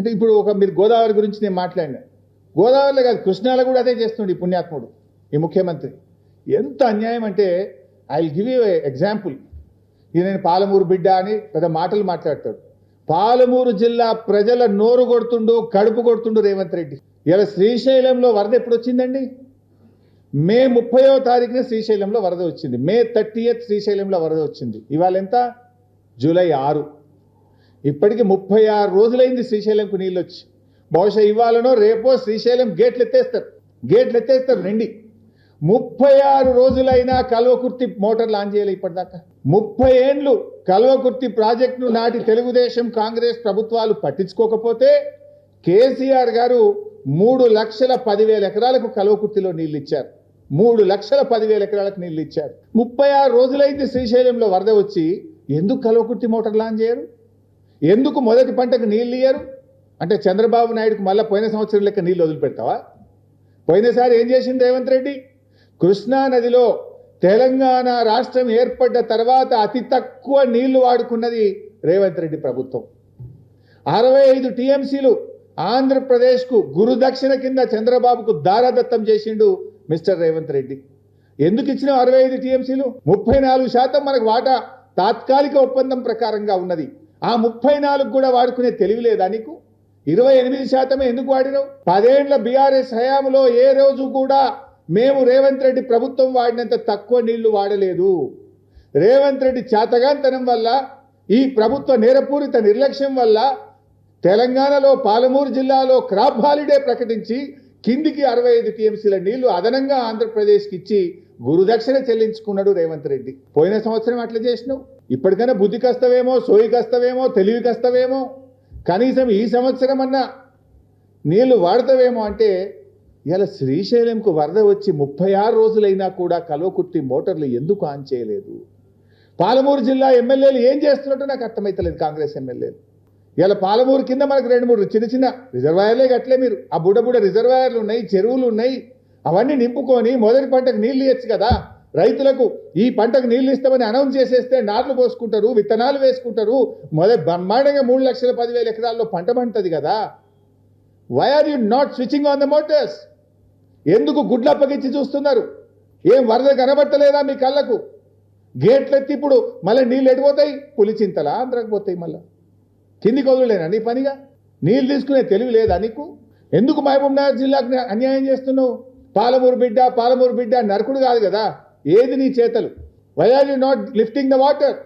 అంటే ఇప్పుడు మీరు గోదావరి గురించి నేను మాట్లాడినా, గోదావరిలో కాదు కృష్ణాలో కూడా అదే చేస్తుండే ఈ పుణ్యాత్ముడు ఈ ముఖ్యమంత్రి. ఎంత అన్యాయం అంటే I will give you example. నేను పాలమూరు బిడ్డ అని పెద్ద మాటలు మాట్లాడతాడు. పాలమూరు జిల్లా ప్రజల నోరు కొడుతుండు, కడుపు కొడుతుండు రేవంత్ రెడ్డి. ఇలా శ్రీశైలంలో వరద ఎప్పుడు వచ్చిందండి? మే 30వ తారీఖున శ్రీశైలంలో వరద వచ్చింది. మే 30th శ్రీశైలంలో వరద వచ్చింది. ఇవాళ ఎంత? జూలై 6. ఇప్పటికి 36 రోజులైంది శ్రీశైలంకు నీళ్ళు వచ్చి. బహుశా ఇవాళనో రేపో శ్రీశైలం గేట్లు ఎత్తేస్తారు నిండి. 36 రోజులైనా కల్వకుర్తి మోటార్ లాంచ్ చేయాలి ఇప్పటిదాకా. 30 ఏండ్లు కల్వకుర్తి ప్రాజెక్టును నాటి తెలుగుదేశం కాంగ్రెస్ ప్రభుత్వాలు పట్టించుకోకపోతే కేసీఆర్ గారు 3,10,000 ఎకరాలకు కల్వకుర్తిలో నీళ్ళు ఇచ్చారు. 3,10,000 ఎకరాలకు నీళ్ళు ఇచ్చారు. 36 రోజులైంది శ్రీశైలంలో వరద వచ్చి. ఎందుకు కల్వకుర్తి మోటార్ లాంచ్ చేయరు? ఎందుకు మొదటి పంటకు నీళ్ళు ఇయ్యరు? అంటే చంద్రబాబు నాయుడుకు మళ్ళీ పోయిన సంవత్సరం లెక్క నీళ్ళు వదిలిపెడతావా? పోయినసారి ఏం చేసింది రేవంత్ రెడ్డి? కృష్ణా నదిలో తెలంగాణ రాష్ట్రం ఏర్పడ్డ తర్వాత అతి తక్కువ నీళ్లు వాడుకున్నది రేవంత్ రెడ్డి ప్రభుత్వం. 65 టీఎంసీలు ఆంధ్రప్రదేశ్కు గురుదక్షిణ కింద చంద్రబాబుకు దారాదత్తం చేసిండు మిస్టర్ రేవంత్ రెడ్డి. ఎందుకు ఇచ్చిన 65 టీఎంసీలు? 34% మనకు వాటా తాత్కాలిక ఒప్పందం ప్రకారంగా ఉన్నది. ఆ 34 కూడా వాడుకునే తెలివి లేదా నీకు? 28% ఎందుకు వాడినావు? 10 ఏళ్ల బీఆర్ఎస్ హయాంలో ఏ రోజు కూడా మేము రేవంత్ రెడ్డి ప్రభుత్వం వాడినంత తక్కువ నీళ్లు వాడలేదు. రేవంత్ రెడ్డి చేతగాంతనం వల్ల, ఈ ప్రభుత్వ నేరపూరిత నిర్లక్ష్యం వల్ల తెలంగాణలో పాలమూరు జిల్లాలో క్రాప్ హాలిడే ప్రకటించి కిందికి 65 టీఎంసీల నీళ్లు అదనంగా ఆంధ్రప్రదేశ్కి ఇచ్చి గురుదక్షిణ చెల్లించుకున్నాడు రేవంత్ రెడ్డి. పోయిన సంవత్సరం అట్లా చేసినావు. ఇప్పటికైనా బుద్ధికి వస్తావేమో, సోయికి వస్తావేమో, తెలివికి వస్తావేమో, కనీసం ఈ సంవత్సరం అన్నా నీళ్లు వాడతావేమో అంటే ఇలా శ్రీశైలంకు వరద వచ్చి 36 రోజులైనా కూడా కల్వకుర్తి మోటార్లు ఎందుకు ఆన్ చేయలేదు? పాలమూరు జిల్లా ఎమ్మెల్యేలు ఏం చేస్తున్నట్టు నాకు అర్థమైతలేదు. కాంగ్రెస్ ఎమ్మెల్యేలు ఇలా పాలమూరు కింద మనకు 2-3 చిన్న చిన్న రిజర్వాయర్లే కట్టలే. మీరు ఆ బుడ్డ రిజర్వాయర్లు ఉన్నాయి, చెరువులు ఉన్నాయి, అవన్నీ నింపుకొని మొదటి పంటకు నీళ్ళు ఇవ్వచ్చు కదా. రైతులకు ఈ పంటకు నీళ్ళు ఇస్తామని అనౌన్స్ చేసేస్తే నాట్లు పోసుకుంటారు, విత్తనాలు వేసుకుంటారు, బ్రహ్మాండంగా 3,10,000 ఎకరాల్లో పంట పండుతుంది కదా. Why are you not switching on the motors? ఎందుకు గుడ్లు అప్పగించి చూస్తున్నారు? ఏం వరద కనబట్టలేదా మీ కళ్ళకు? గేట్లు ఎత్తి ఇప్పుడు మళ్ళీ నీళ్ళు ఎడిపోతాయి, పులిచింతలా ఆంధ్రాకి పోతాయి, మళ్ళీ కిందికి వదులేనా నీ పనిగా? నీళ్ళు తీసుకునే తెలివి లేదా నీకు? ఎందుకు మహబూబ్ నగర్ జిల్లాకు అన్యాయం చేస్తున్నావు? పాలమూరు బిడ్డ నరకుడు కాదు కదా. ఏది నీ చేతలు? Why are you not lifting the water?